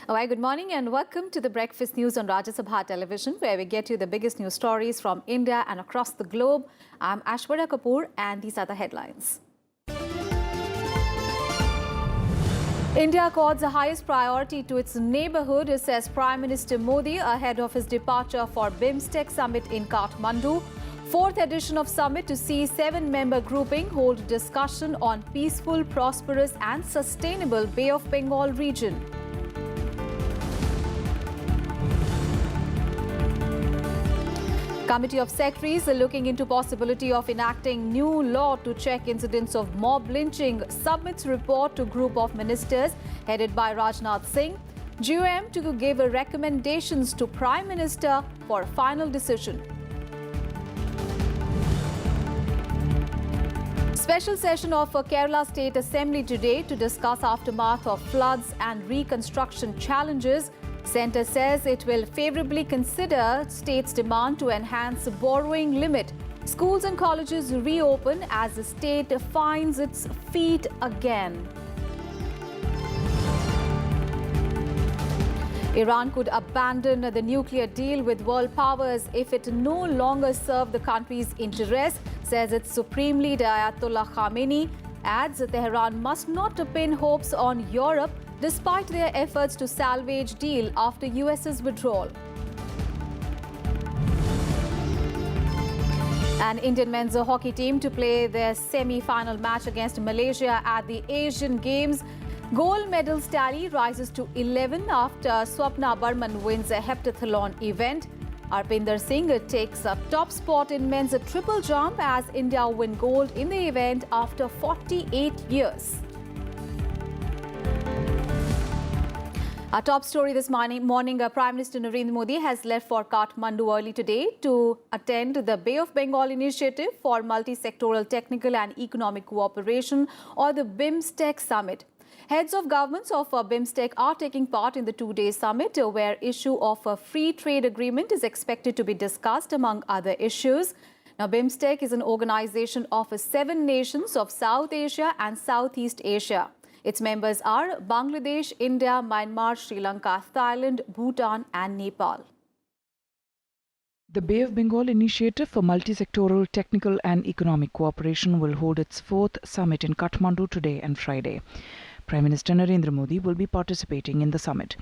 Alright, good morning and welcome to the Breakfast News on Rajya Sabha television, where we get you the biggest news stories from India and across the globe. I'm Ashwarya Kapoor and these are the headlines. India accords the highest priority to its neighbourhood, says Prime Minister Modi ahead of his departure for BIMSTEC summit in Kathmandu. Fourth edition of summit to see 7-member grouping hold discussion on peaceful, prosperous and sustainable Bay of Bengal region. Committee of Secretaries are looking into possibility of enacting new law to check incidents of mob lynching submits report to group of ministers headed by Rajnath Singh. GOM to give recommendations to Prime Minister for final decision. Special session of Kerala State Assembly today to discuss aftermath of floods and reconstruction challenges. Centre says it will favourably consider state's demand to enhance borrowing limit. Schools and colleges reopen as the state finds its feet again. Iran could abandon the nuclear deal with world powers if it no longer serves the country's interests, says its supreme leader Ayatollah Khamenei. Adds that Tehran must not pin hopes on Europe despite their efforts to salvage deal after US's withdrawal. An Indian men's hockey team to play their semi-final match against Malaysia at the Asian Games. Gold medal tally rises to 11 after Swapna Burman wins a heptathlon event. Arpinder Singh takes up top spot in men's triple jump as India win gold in the event after 48 years. Our top story this morning, Prime Minister Narendra Modi has left for Kathmandu early today to attend the Bay of Bengal Initiative for Multi-Sectoral Technical and Economic Cooperation, or the BIMSTEC summit. Heads of governments of BIMSTEC are taking part in the two-day summit, where issue of a free trade agreement is expected to be discussed among other issues. Now, BIMSTEC is an organization of 7 nations of South Asia and Southeast Asia. Its members are Bangladesh, India, Myanmar, Sri Lanka, Thailand, Bhutan and Nepal. The Bay of Bengal Initiative for Multi-Sectoral Technical and Economic Cooperation will hold its 4th summit in Kathmandu today and Friday. Prime Minister Narendra Modi will be participating in the summit.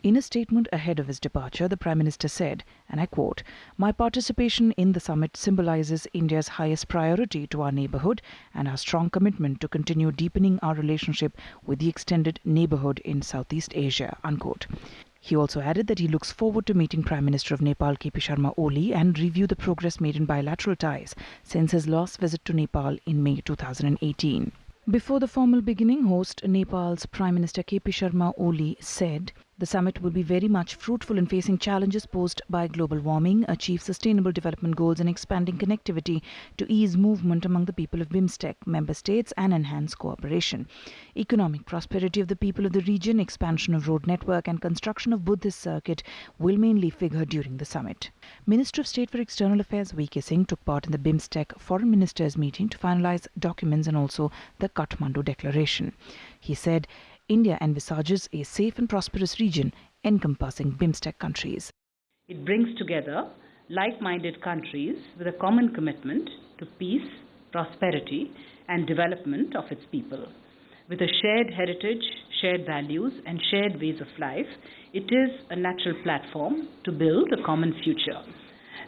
In a statement ahead of his departure, the Prime Minister said, and I quote, "My participation in the summit symbolizes India's highest priority to our neighbourhood and our strong commitment to continue deepening our relationship with the extended neighbourhood in Southeast Asia," unquote. He also added that he looks forward to meeting Prime Minister of Nepal KP Sharma Oli and review the progress made in bilateral ties since his last visit to Nepal in May 2018. Before the formal beginning, host Nepal's Prime Minister KP Sharma Oli said the summit will be very much fruitful in facing challenges posed by global warming, achieve sustainable development goals and expanding connectivity to ease movement among the people of BIMSTEC member states and enhance cooperation. Economic prosperity of the people of the region, expansion of road network and construction of Buddhist circuit will mainly figure during the summit. Minister of State for External Affairs VK Singh took part in the BIMSTEC foreign ministers meeting to finalize documents and also the Kathmandu Declaration. He said India envisages a safe and prosperous region encompassing BIMSTEC countries. It brings together like-minded countries with a common commitment to peace, prosperity and development of its people. With a shared heritage, shared values and shared ways of life, it is a natural platform to build a common future.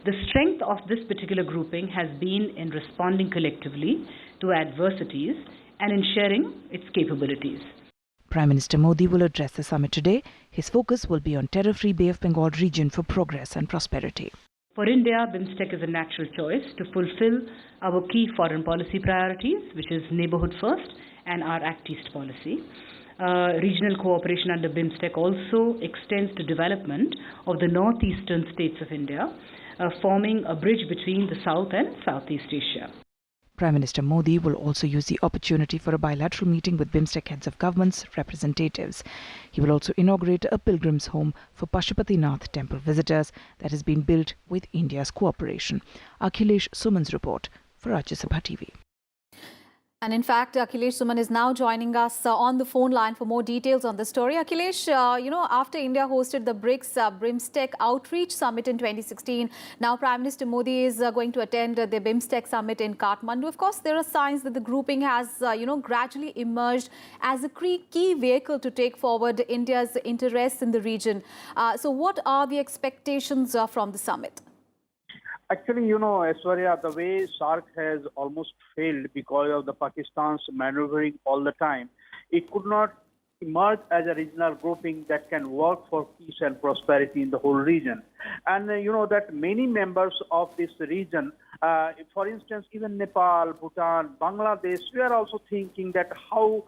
The strength of this particular grouping has been in responding collectively to adversities and in sharing its capabilities. Prime Minister Modi will address the summit today. His focus will be on terror-free Bay of Bengal region for progress and prosperity. For India, BIMSTEC is a natural choice to fulfill our key foreign policy priorities, which is neighbourhood first and our Act East policy. Regional cooperation under BIMSTEC also extends to development of the northeastern states of India, forming a bridge between the South and Southeast Asia. Prime Minister Modi will also use the opportunity for a bilateral meeting with BIMSTEC heads of governments, representatives. He will also inaugurate a pilgrim's home for Pashupatinath temple visitors that has been built with India's cooperation. Akhilesh Suman's report for Rajya Sabha TV. And in fact, Akhilesh Suman is now joining us on the phone line for more details on the story. Akhilesh, after India hosted the BRICS BIMSTEC Outreach Summit in 2016, now Prime Minister Modi is going to attend the BIMSTEC Summit in Kathmandu. Of course, there are signs that the grouping has, gradually emerged as a key vehicle to take forward India's interests in the region. So what are the expectations from the summit? Actually, Aishwarya, the way SARC has almost failed because of the Pakistan's maneuvering all the time, it could not emerge as a regional grouping that can work for peace and prosperity in the whole region. And that many members of this region, for instance, even Nepal, Bhutan, Bangladesh, we are also thinking that how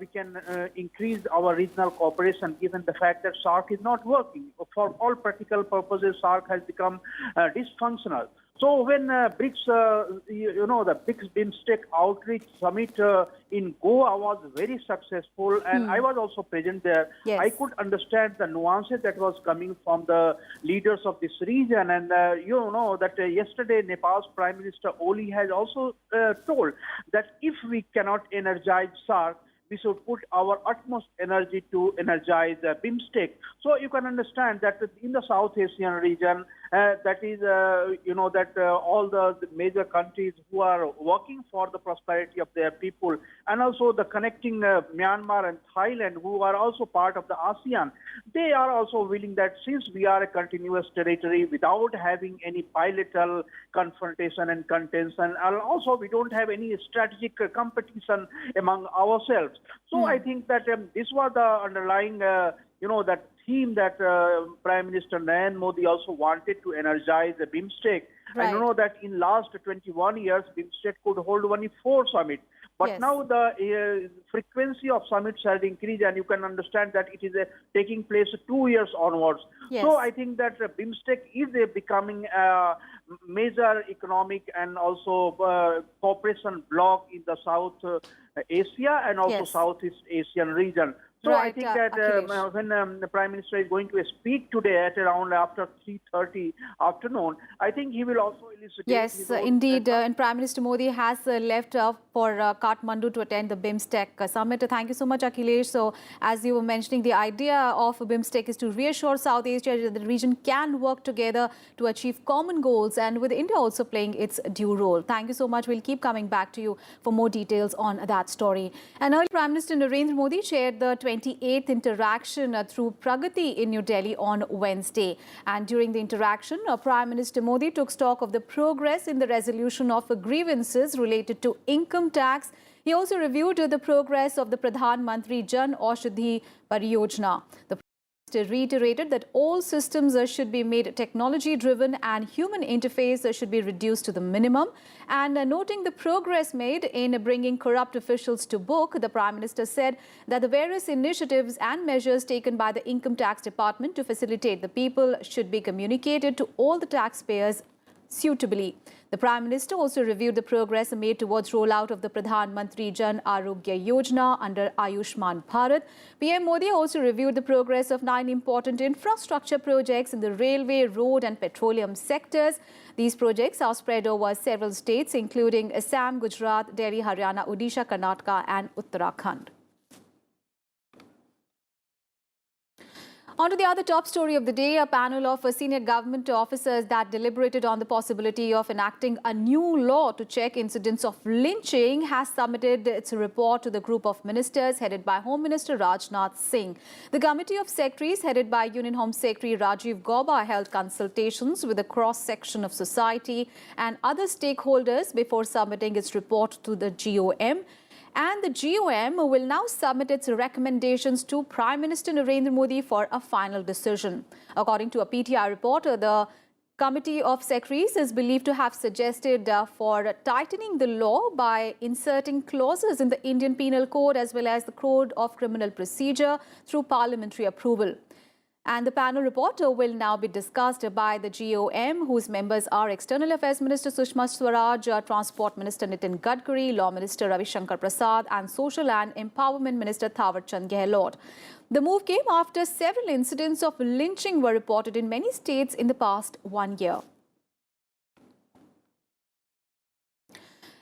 we can increase our regional cooperation given the fact that SARC is not working. For all practical purposes, SARC has become dysfunctional. So when BRICS, the BRICS BIMSTEC Outreach Summit in Goa was very successful, and I was also present there. Yes. I could understand the nuances that was coming from the leaders of this region, and that yesterday Nepal's Prime Minister Oli has also told that if we cannot energize SARC, we should put our utmost energy to energize BIMSTEC. So you can understand that in the South Asian region, that is, all the major countries who are working for the prosperity of their people, and also the connecting Myanmar and Thailand, who are also part of the ASEAN, they are also willing that since we are a continuous territory without having any bilateral confrontation and contention, and also we don't have any strategic competition among ourselves. So I think that this was the underlying, that theme that Prime Minister Narendra Modi also wanted to energize the BIMSTEC. Right. I know that in last 21 years, BIMSTEC could hold only 4 summits. But Yes. now the frequency of summits has increased, and you can understand that it is taking place 2 years onwards. Yes. So I think that BIMSTEC is becoming a major economic and also cooperation bloc in the South Asia and also Yes. Southeast Asian region. So I Right, think that Akhilesh. when the Prime Minister is going to speak today at around after 3:30 afternoon, I think he will also elucidate. Yes, his own indeed. And Prime Minister Modi has left for Kathmandu to attend the BIMSTEC summit. Thank you so much, Akhilesh. So, as you were mentioning, the idea of BIMSTEC is to reassure South Asia that the region can work together to achieve common goals, and with India also playing its due role. Thank you so much. We'll keep coming back to you for more details on that story. And earlier, Prime Minister Narendra Modi shared the 28th interaction through Pragati in New Delhi on Wednesday. And during the interaction, Prime Minister Modi took stock of the progress in the resolution of grievances related to income tax. He also reviewed the progress of the Pradhan Mantri Jan Aushadhi Pariyojana. The Minister reiterated that all systems should be made technology-driven and human interface should be reduced to the minimum. And noting the progress made in bringing corrupt officials to book, the Prime Minister said that the various initiatives and measures taken by the Income Tax Department to facilitate the people should be communicated to all the taxpayers suitably. The Prime Minister also reviewed the progress made towards rollout of the Pradhan Mantri Jan Arogya Yojana under Ayushman Bharat. PM Modi also reviewed the progress of 9 important infrastructure projects in the railway, road and petroleum sectors. These projects are spread over several states, including Assam, Gujarat, Delhi, Haryana, Odisha, Karnataka and Uttarakhand. On to the other top story of the day, a panel of senior government officers that deliberated on the possibility of enacting a new law to check incidents of lynching has submitted its report to the group of ministers headed by Home Minister Rajnath Singh. The committee of secretaries headed by Union Home Secretary Rajiv Gauba held consultations with a cross-section of society and other stakeholders before submitting its report to the GOM. And the GOM will now submit its recommendations to Prime Minister Narendra Modi for a final decision. According to a PTI report, the Committee of Secretaries is believed to have suggested for tightening the law by inserting clauses in the Indian Penal Code as well as the Code of Criminal Procedure through parliamentary approval. And the panel report will now be discussed by the GOM, whose members are External Affairs Minister Sushma Swaraj, Transport Minister Nitin Gadkari, Law Minister Ravi Shankar Prasad and Social and Empowerment Minister Thawar Chand Gehlot. The move came after several incidents of lynching were reported in many states in the past 1 year.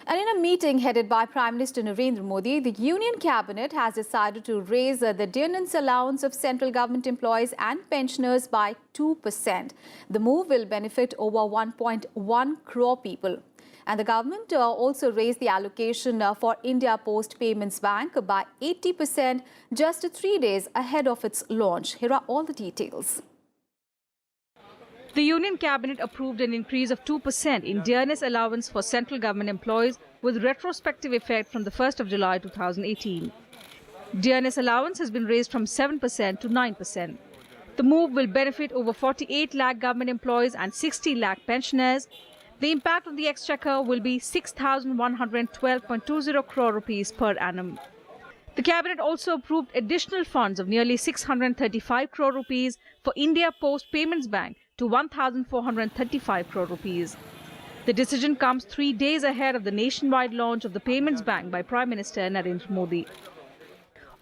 And in a meeting headed by Prime Minister Narendra Modi, the Union Cabinet has decided to raise the dividends allowance of central government employees and pensioners by 2%. The move will benefit over 1.1 crore people. And the government also raised the allocation for India Post Payments Bank by 80% just 3 days ahead of its launch. Here are all the details. The Union Cabinet approved an increase of 2% in dearness allowance for central government employees with retrospective effect from the 1st of July 2018. Dearness allowance has been raised from 7% to 9%. The move will benefit over 48 lakh government employees and 60 lakh pensioners. The impact on the exchequer will be 6,112.20 crore rupees per annum. The Cabinet also approved additional funds of nearly 635 crore rupees for India Post Payments Bank to 1,435 crore rupees. The decision comes 3 days ahead of the nationwide launch of the Payments Bank by Prime Minister Narendra Modi.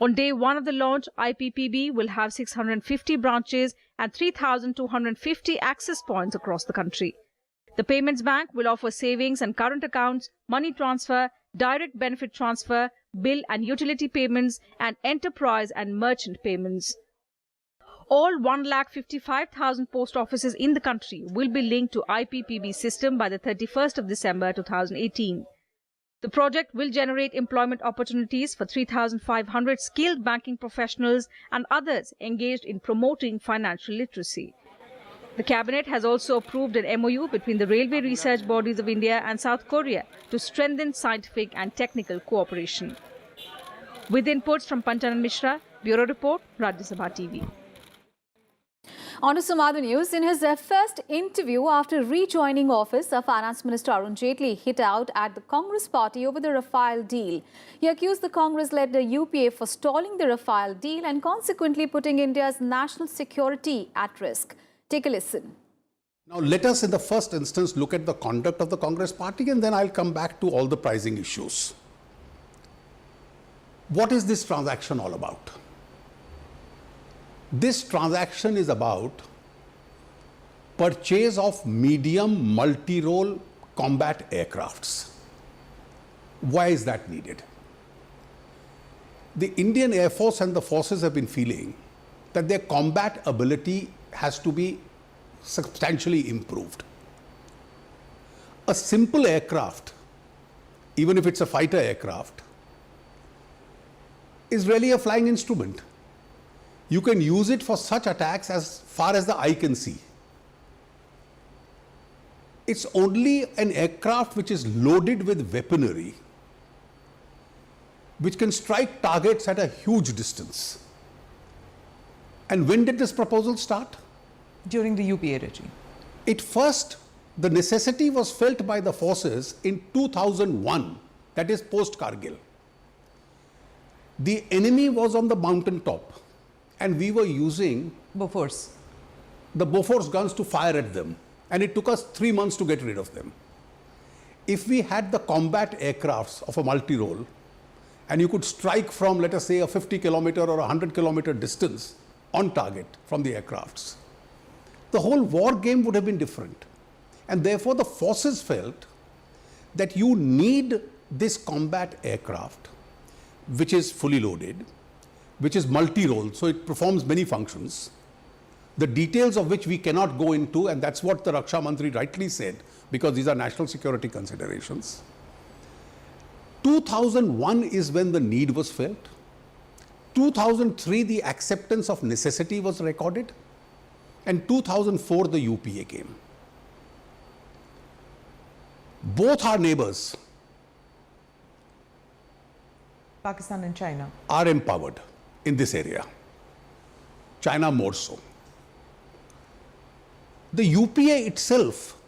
On day one of the launch, IPPB will have 650 branches and 3,250 access points across the country. The Payments Bank will offer savings and current accounts, money transfer, direct benefit transfer, bill and utility payments, and enterprise and merchant payments. All 1,55,000 post offices in the country will be linked to IPPB system by the 31st of December 2018. The project will generate employment opportunities for 3,500 skilled banking professionals and others engaged in promoting financial literacy. The Cabinet has also approved an MOU between the Railway Research Bodies of India and South Korea to strengthen scientific and technical cooperation. With inputs from Panchanan Mishra, Bureau Report, Rajya Sabha TV. On to some other news. In his first interview after rejoining office, Finance Minister Arun Jaitley hit out at the Congress party over the Rafale deal. He accused the Congress-led UPA for stalling the Rafale deal and consequently putting India's national security at risk. Take a listen. Now, let us in the first instance look at the conduct of the Congress party, and then I'll come back to all the pricing issues. What is this transaction all about? This transaction is about purchase of medium multi-role combat aircrafts. Why is that needed? The Indian Air Force and the forces have been feeling that their combat ability has to be substantially improved. A simple aircraft, even if it's a fighter aircraft, is really a flying instrument. You can use it for such attacks as far as the eye can see. It's only an aircraft which is loaded with weaponry, which can strike targets at a huge distance. And when did this proposal start? During the UPA regime. The necessity was felt by the forces in 2001, that is post-Kargil. The enemy was on the mountain top and we were using the Bofors guns to fire at them, and it took us 3 months to get rid of them. If we had the combat aircrafts of a multi-role and you could strike from, let us say, a 50 kilometer or 100 kilometer distance on target from the aircrafts, the whole war game would have been different. And therefore the forces felt that you need this combat aircraft, which is fully loaded, which is multi-role, so it performs many functions, the details of which we cannot go into, and that's what the Raksha Mantri rightly said, because these are national security considerations. 2001 is when the need was felt. 2003, the acceptance of necessity was recorded, and 2004, the UPA came. Both our neighbors, Pakistan and China, are empowered in this area. China more so. The UPA itself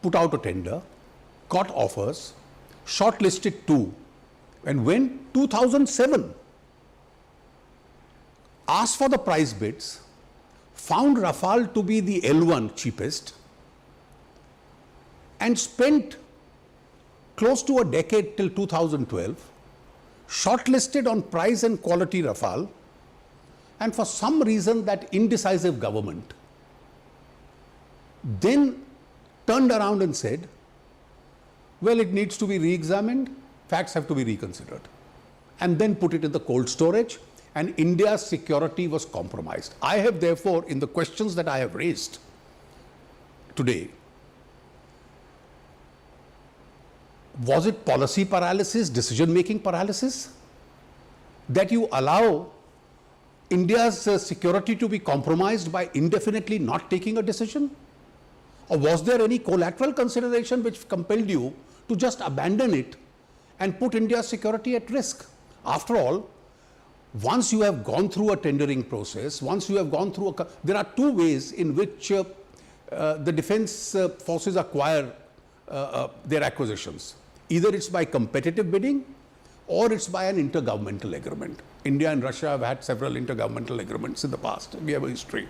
put out a tender, got offers, shortlisted 2, and when 2007 asked for the price bids, found Rafale to be the L1 cheapest, and spent close to a decade till 2012, shortlisted on price and quality Rafale, and for some reason that indecisive government then turned around and said Well, it needs to be re-examined, facts have to be reconsidered, and then put it in the cold storage, and India's security was compromised. I have therefore, in the questions that I have raised today, was it policy paralysis, decision-making paralysis, that you allow India's security to be compromised by indefinitely not taking a decision? Or was there any collateral consideration which compelled you to just abandon it and put India's security at risk? After all, once you have gone through a tendering process, once you have gone through there are two ways in which the defense forces acquire their acquisitions. Either it's by competitive bidding or it's by an intergovernmental agreement. India and Russia have had several intergovernmental agreements in the past. We have a history.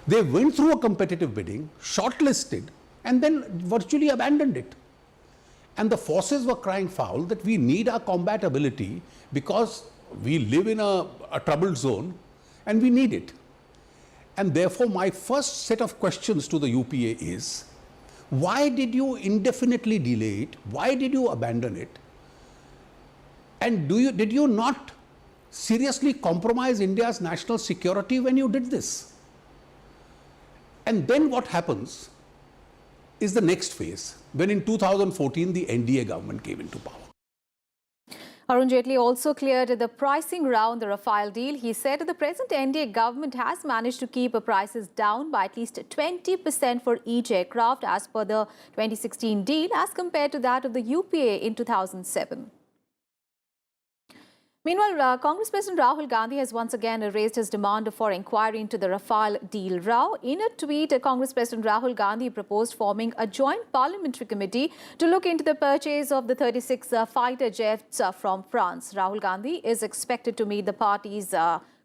They went through a competitive bidding, shortlisted, and then virtually abandoned it. And the forces were crying foul that we need our combat ability because we live in a troubled zone and we need it. And therefore, my first set of questions to the UPA is, why did you indefinitely delay it? Why did you abandon it? And did you not seriously compromise India's national security when you did this? And then what happens is the next phase, when in 2014 the NDA government came into power. Arun Jaitley also cleared the pricing round the Rafale deal. He said the present NDA government has managed to keep prices down by at least 20% for each aircraft as per the 2016 deal as compared to that of the UPA in 2007. Meanwhile, Congress President Rahul Gandhi has once again raised his demand for inquiry into the Rafale deal row. In a tweet, Congress President Rahul Gandhi proposed forming a joint parliamentary committee to look into the purchase of the 36 fighter jets from France. Rahul Gandhi is expected to meet the party's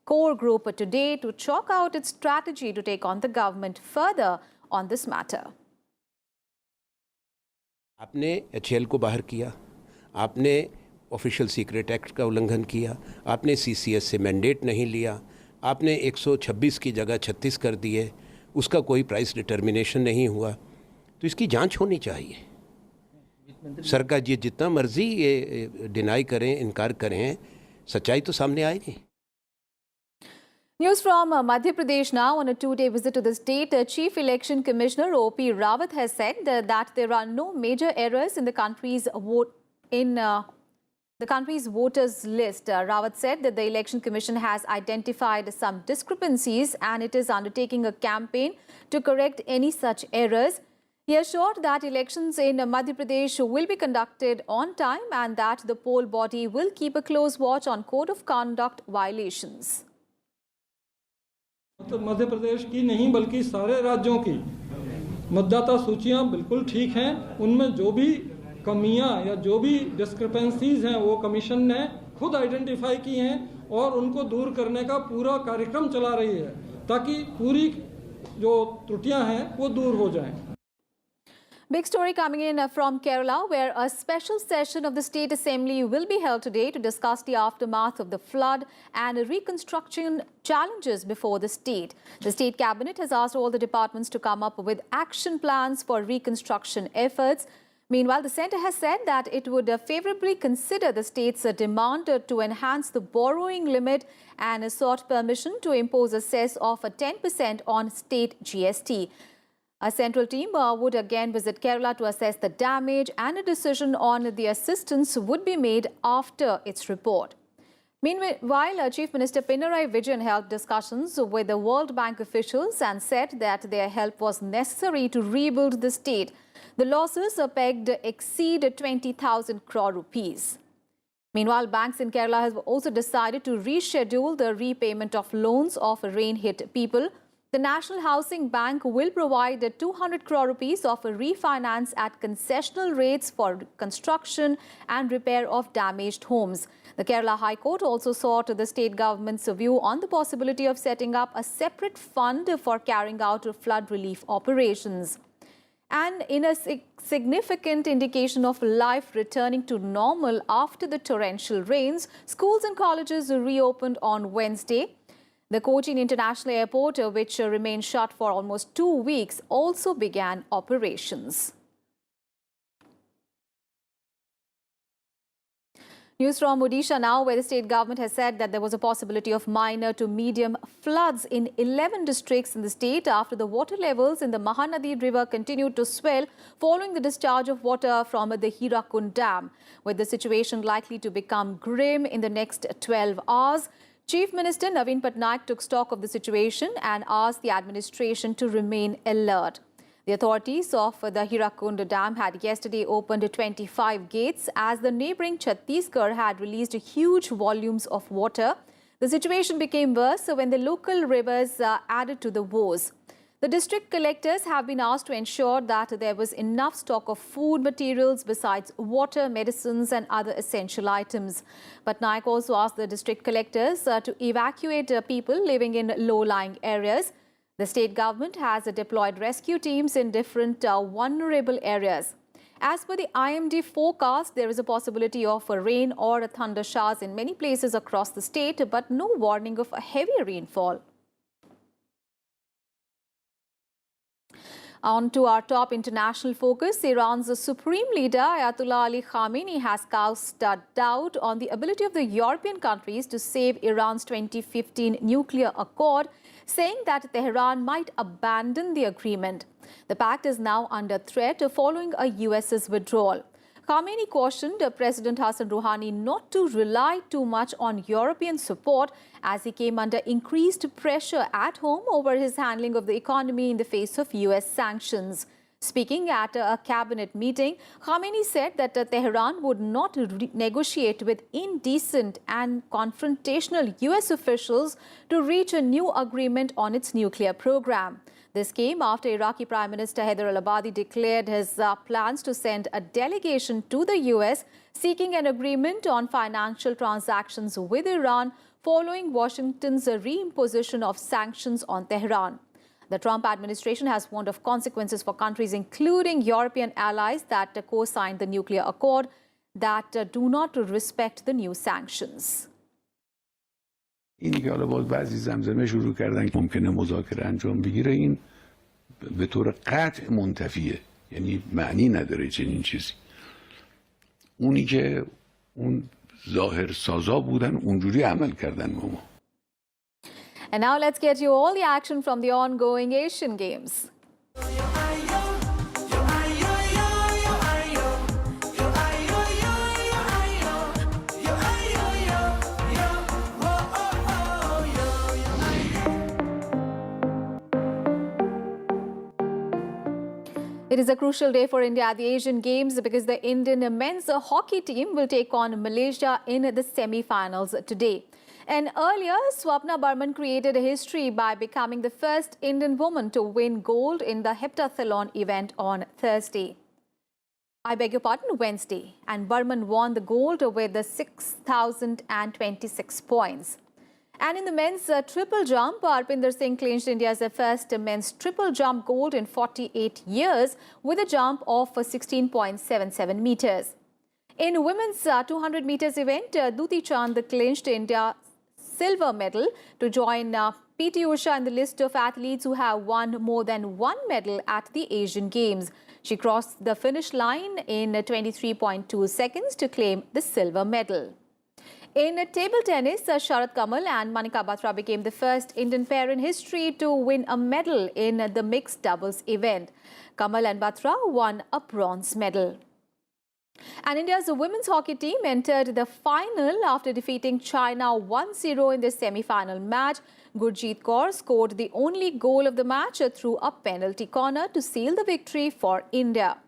core group today to chalk out its strategy to take on the government further on this matter. आपने HAL को बाहर किया, आपने official secret act का उल्लंघन किया, आपने CCS से मैंडेट नहीं लिया, आपने 126 की जगह 36 कर दिए, उसका कोई प्राइस डिटर्मिनेशन नहीं हुआ, तो इसकी जांच होनी चाहिए। सरकार जी जितना मर्जी ये डिनाई करें, इनकार करें, सच्चाई तो सामने आएगी। News from Madhya Pradesh now. On a two-day visit to the state, Chief Election Commissioner O.P. Rawat has said that there are no major errors in the country's voters list. Rawat said that the Election Commission has identified some discrepancies and it is undertaking a campaign to correct any such errors. He assured that elections in Madhya Pradesh will be conducted on time and that the poll body will keep a close watch on code of conduct violations. तो मध्य प्रदेश की नहीं बल्कि सारे राज्यों की मतदाता सूचियां बिल्कुल ठीक हैं। उनमें जो भी कमियां या जो भी डिस्क्रिपेंसीज हैं वो कमीशन ने खुद आइडेंटिफाई की हैं और उनको दूर करने का पूरा कार्यक्रम चला रही है ताकि पूरी जो त्रुटियां हैं वो दूर हो जाएं। Big story coming in from Kerala, where a special session of the State Assembly will be held today to discuss the aftermath of the flood and reconstruction challenges before the state. The State Cabinet has asked all the departments to come up with action plans for reconstruction efforts. Meanwhile, the centre has said that it would favourably consider the state's demand to enhance the borrowing limit and sought permission to impose a cess of 10% on state GST. A central team would again visit Kerala to assess the damage, and a decision on the assistance would be made after its report. Meanwhile, Chief Minister Pinarayi Vijayan held discussions with the World Bank officials and said that their help was necessary to rebuild the state. The losses pegged exceed 20,000 crore rupees. Meanwhile, banks in Kerala have also decided to reschedule the repayment of loans of rain-hit people. The National Housing Bank will provide 200 crore rupees of a refinance at concessional rates for construction and repair of damaged homes. The Kerala High Court also sought the state government's view on the possibility of setting up a separate fund for carrying out flood relief operations. And in a significant indication of life returning to normal after the torrential rains, schools and colleges reopened on Wednesday. The Cochin International Airport, which remained shut for almost 2 weeks, also began operations. News from Odisha now, where the state government has said that there was a possibility of minor to medium floods in 11 districts in the state after the water levels in the Mahanadi River continued to swell following the discharge of water from the Hirakund Dam, with the situation likely to become grim in the next 12 hours. Chief Minister Naveen Patnaik took stock of the situation and asked the administration to remain alert. The authorities of the Hirakund Dam had yesterday opened 25 gates as the neighbouring Chhattisgarh had released huge volumes of water. The situation became worse when the local rivers added to the woes. The district collectors have been asked to ensure that there was enough stock of food materials besides water, medicines and other essential items. But Naik also asked the district collectors to evacuate people living in low-lying areas. The state government has deployed rescue teams in different vulnerable areas. As per the IMD forecast, there is a possibility of rain or thunder showers in many places across the state, but no warning of a heavy rainfall. On to our top international focus, Iran's supreme leader Ayatollah Ali Khamenei has cast doubt on the ability of the European countries to save Iran's 2015 nuclear accord, saying that Tehran might abandon the agreement. The pact is now under threat following a US's withdrawal. Khamenei cautioned President Hassan Rouhani not to rely too much on European support as he came under increased pressure at home over his handling of the economy in the face of US sanctions. Speaking at a cabinet meeting, Khamenei said that Tehran would not negotiate with indecent and confrontational US officials to reach a new agreement on its nuclear program. This came after Iraqi Prime Minister Haider al-Abadi declared his plans to send a delegation to the US seeking an agreement on financial transactions with Iran following Washington's reimposition of sanctions on Tehran. The Trump administration has warned of consequences for countries, including European allies that co-signed the nuclear accord, that do not respect the new sanctions. اینی که حالا باز بعضی زمزمه شروع کردن که ممکنه مذاکره انجام بگیره، این به طور قطع منتفیه، یعنی معنی نداره چنین چیزی. اونی که اون ظاهر سازا بودن اونجوری عمل کردن با ما. And now let's get you all the action from the ongoing Asian Games. It is a crucial day for India at the Asian Games because the Indian men's hockey team will take on Malaysia in the semi-finals today. And earlier, Swapna Burman created a history by becoming the first Indian woman to win gold in the heptathlon event on Thursday. Wednesday. And Burman won the gold with the 6,026 points. And in the men's triple jump, Arpinder Singh clinched India's first men's triple jump gold in 48 years with a jump of 16.77 meters. In women's 200 meters event, Duti Chand clinched India's silver medal to join PT Usha in the list of athletes who have won more than one medal at the Asian Games. She crossed the finish line in 23.2 seconds to claim the silver medal. In table tennis, Sharat Kamal and Manika Batra became the first Indian pair in history to win a medal in the mixed doubles event. Kamal and Batra won a bronze medal. And India's women's hockey team entered the final after defeating China 1-0 in the semi-final match. Gurjeet Kaur scored the only goal of the match through a penalty corner to seal the victory for India.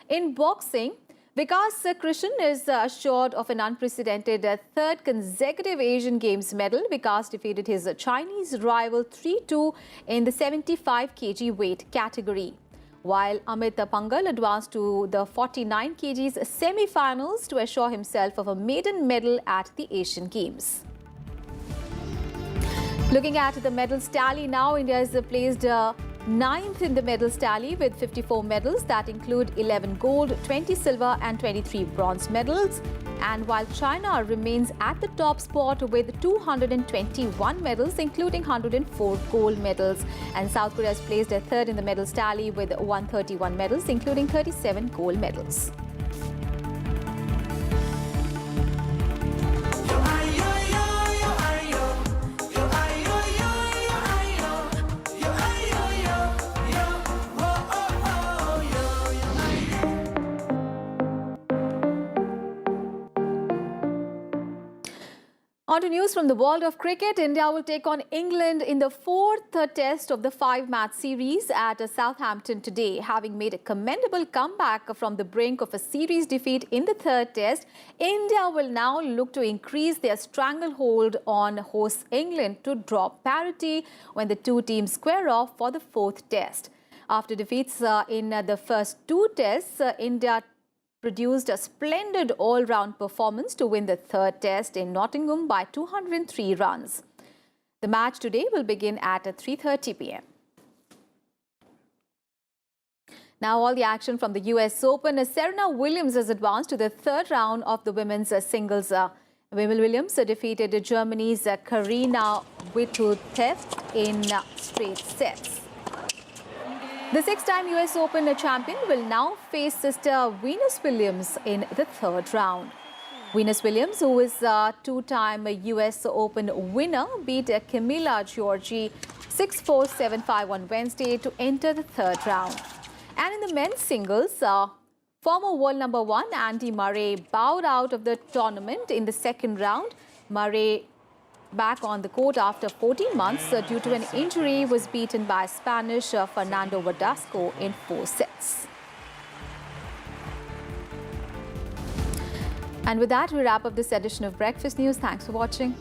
In boxing, Vikas Krishan is assured of an unprecedented third consecutive Asian Games medal. Vikas defeated his Chinese rival 3-2 in the 75 kg weight category, while Amit Pangal advanced to the 49 kg semi-finals to assure himself of a maiden medal at the Asian Games. Looking at the medals tally now, India is placed 9th in the medals tally with 54 medals that include 11 gold, 20 silver and 23 bronze medals. And while China remains at the top spot with 221 medals, including 104 gold medals. And South Korea is placed third in the medals tally with 131 medals, including 37 gold medals. On to news from the world of cricket. India will take on England in the fourth test of the 5-match series at Southampton today. Having made a commendable comeback from the brink of a series defeat in the third test, India will now look to increase their stranglehold on host England to drop parity when the two teams square off for the fourth test. After defeats in the first two tests, India produced a splendid all-round performance to win the third test in Nottingham by 203 runs. The match today will begin at 3:30 p.m. Now all the action from the US Open. Serena Williams has advanced to the third round of the women's singles. Williams defeated Germany's Karina Wittuteff in straight sets. The six-time US Open champion will now face sister Venus Williams in the third round. Venus Williams, who is a two-time US Open winner, beat Camila Giorgi 6-4, 7-5 on Wednesday to enter the third round. And in the men's singles, former world number one Andy Murray bowed out of the tournament in the second round. Murray, back on the court after 14 months due to an injury, was beaten by Spanish Fernando Verdasco in 4 sets. And with that, we wrap up this edition of Breakfast News. Thanks for watching.